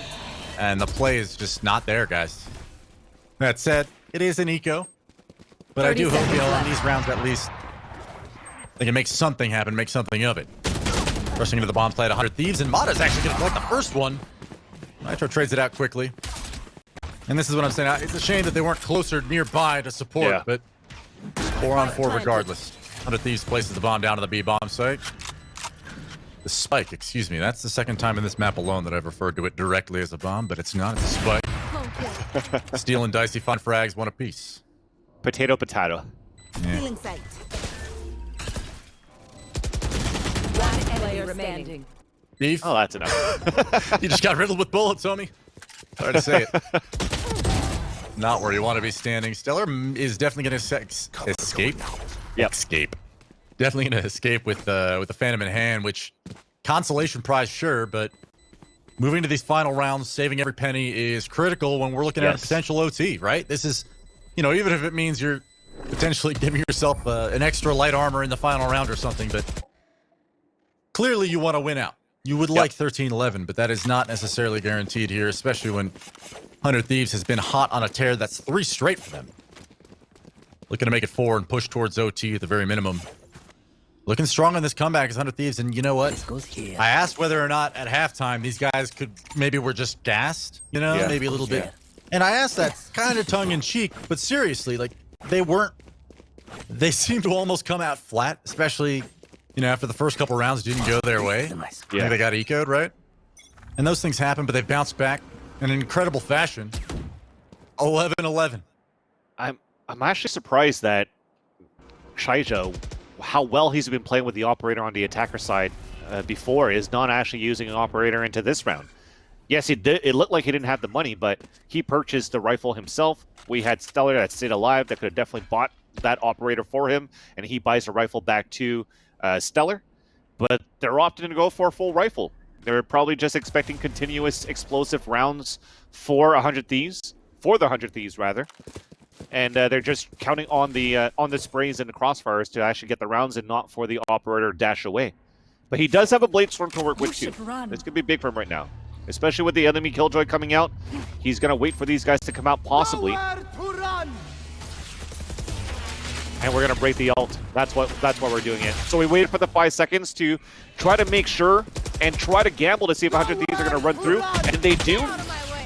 and the play is just not there, guys. That said, it is an eco, but I do hope, you know, in these rounds at least, they can make something happen, make something of it. Rushing into the bomb site, 100 Thieves, and Mada's actually going to collect the first one. Nitro trades it out quickly. And this is what I'm saying. It's a shame that they weren't closer nearby to support, but 4-on-4 regardless. 100 Thieves places the bomb down to the B bomb site. The spike, excuse me. That's the second time in this map alone that I've referred to it directly as a bomb, but it's not. It's a spike. Steel and Dicey, fun frags, 1 apiece. Potato, potato. Yeah. One player remaining. Thief. Oh, that's enough. You just got riddled with bullets, homie. Sorry to say it. Not where you want to be standing. Stellar is definitely going to escape. Yep. Escape. Definitely going to escape with the Phantom in hand, which consolation prize, sure, but moving to these final rounds, saving every penny is critical when we're looking at a potential OT, right? This is, you know, even if it means you're potentially giving yourself an extra light armor in the final round or something, but clearly you want to win out. You would like 13-11, but that is not necessarily guaranteed here, especially when 100 Thieves has been hot on a tear. That's 3 straight for them. Looking to make it 4 and push towards OT at the very minimum. Looking strong on this comeback is 100 Thieves, and you know what? I asked whether or not at halftime these guys were just gassed, you know, maybe a little bit. And I asked that kind of tongue-in-cheek, but seriously, like, they seem to almost come out flat, especially, you know, after the first couple rounds didn't go their way. I think they got eco'd, right? And those things happen, but they've bounced back in an incredible fashion. 11-11. I'm actually surprised that Ksiaze, how well he's been playing with the operator on the attacker side before, is not actually using an operator into this round. Yes, it looked like he didn't have the money, but he purchased the rifle himself. We had Stellar that stayed alive that could have definitely bought that operator for him, and he buys the rifle back to Stellar. But they're opting to go for a full rifle. They're probably just expecting continuous explosive rounds for 100 Thieves, for the 100 Thieves rather. And they're just counting on the sprays and the crossfires to actually get the rounds and not for the operator dash away. But he does have a blade storm to work with too. This could be big for him right now, especially with the enemy Killjoy coming out. He's gonna wait for these guys to come out possibly, and we're gonna break the ult. That's why we're doing it. So we waited for the 5 seconds to try to make sure and try to gamble to see if 100 Thieves are gonna run through, and they do.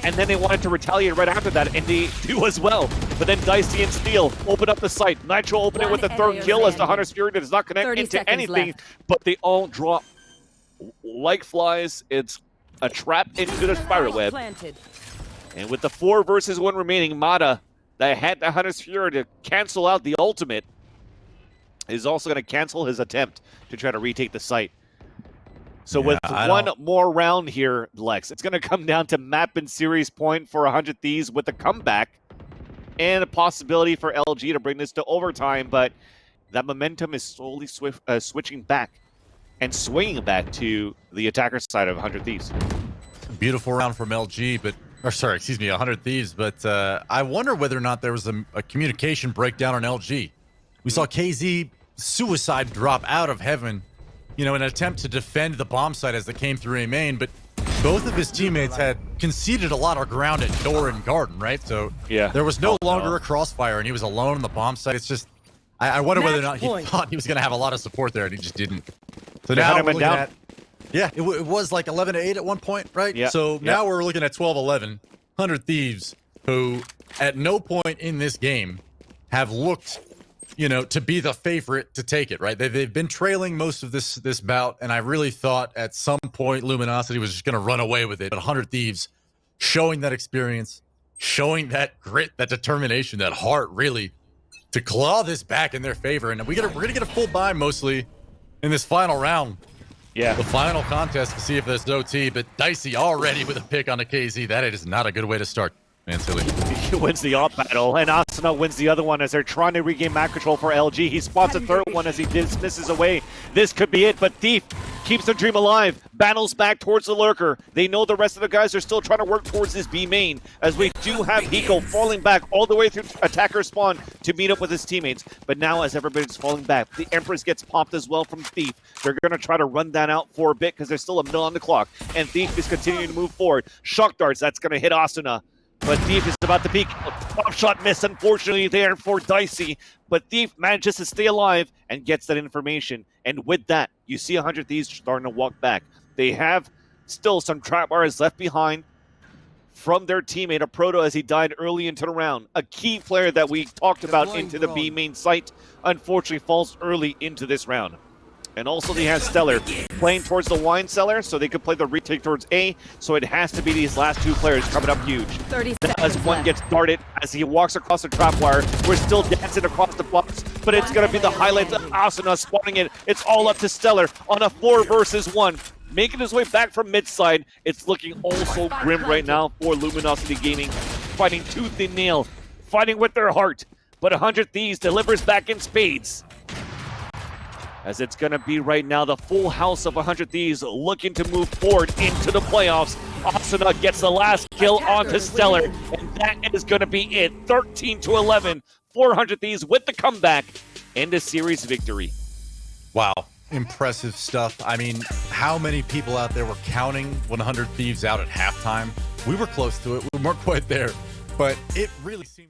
And then they wanted to retaliate right after that, and they do as well. But then Dicey and Steel open up the site. Nitro open it with the 3rd kill as the Hunter's Fury does not connect into anything, but they all drop like flies. It's a trap into the spider web. And with the 4 versus 1 remaining, Mada, that had the Hunter's Fury to cancel out the ultimate, is also going to cancel his attempt to try to retake the site. So with one more round here, Lex, it's going to come down to map and series point for 100 Thieves with a comeback and a possibility for LG to bring this to overtime. But that momentum is slowly switching back and swinging back to the attacker side of 100 Thieves. Beautiful round from LG, but, or sorry, excuse me, 100 Thieves, but I wonder whether or not there was a communication breakdown on LG. We saw KZ suicide drop out of heaven, in an attempt to defend the bomb site as they came through A main, but both of his teammates had conceded a lot of ground at door and garden, right? So yeah, there was no longer a crossfire, and he was alone on the bomb site. It's just, I wonder whether or not he thought he was going to have a lot of support there, and he just didn't. So now we're looking at, it was like 11-8 at one point, right? Yeah. So now we're looking at 12-11. 100 Thieves, who at no point in this game have looked, to be the favorite to take it, right? They've been trailing most of this bout, and I really thought at some point Luminosity was just going to run away with it. But 100 Thieves showing that experience, showing that grit, that determination, that heart, really, to claw this back in their favor. And we're gonna get a full buy mostly in this final round. Yeah. The final contest to see if there's OT, but Dicey already with a pick on the KZ. That is not a good way to start. Man, silly. He wins the op battle, and Asuna wins the other one as they're trying to regain map control for LG. He spots a third one as he dismisses away. This could be it, but Thief keeps the dream alive, battles back towards the lurker. They know the rest of the guys are still trying to work towards this B main, as we do have Hiko falling back all the way through attacker spawn to meet up with his teammates. But now as everybody's falling back, the Empress gets popped as well from Thief. They're going to try to run that out for a bit because there's still a minute on the clock, and Thief is continuing to move forward. Shock darts, that's going to hit Asuna. But Thief is about to peek. Pop shot miss, unfortunately, there for Dicey. But Thief manages to stay alive and gets that information. And with that, you see 100 Thieves starting to walk back. They have still some trap bars left behind from their teammate, aproto, as he died early into the round. A key player that we talked about into the B main site, unfortunately falls early into this round. And also they have Stellar playing towards the wine cellar, so they could play the retake towards A, so it has to be these last two players coming up huge. 30 as one gets darted, as he walks across the trap wire, we're still dancing across the box, but it's going to be the highlights of Asuna spawning it. It's all up to Stellar on a 4 versus 1. Making his way back from mid side. It's looking also grim right now for Luminosity Gaming, fighting tooth and nail, fighting with their heart. But 100 Thieves delivers back in spades, as it's going to be right now the full house of 100 Thieves looking to move forward into the playoffs. Asuna gets the last kill onto Stellar, and that is going to be it. 13-11, 400 Thieves with the comeback and a series victory. Wow, impressive stuff. I mean, how many people out there were counting 100 Thieves out at halftime? We were close to it. We weren't quite there, but it really seemed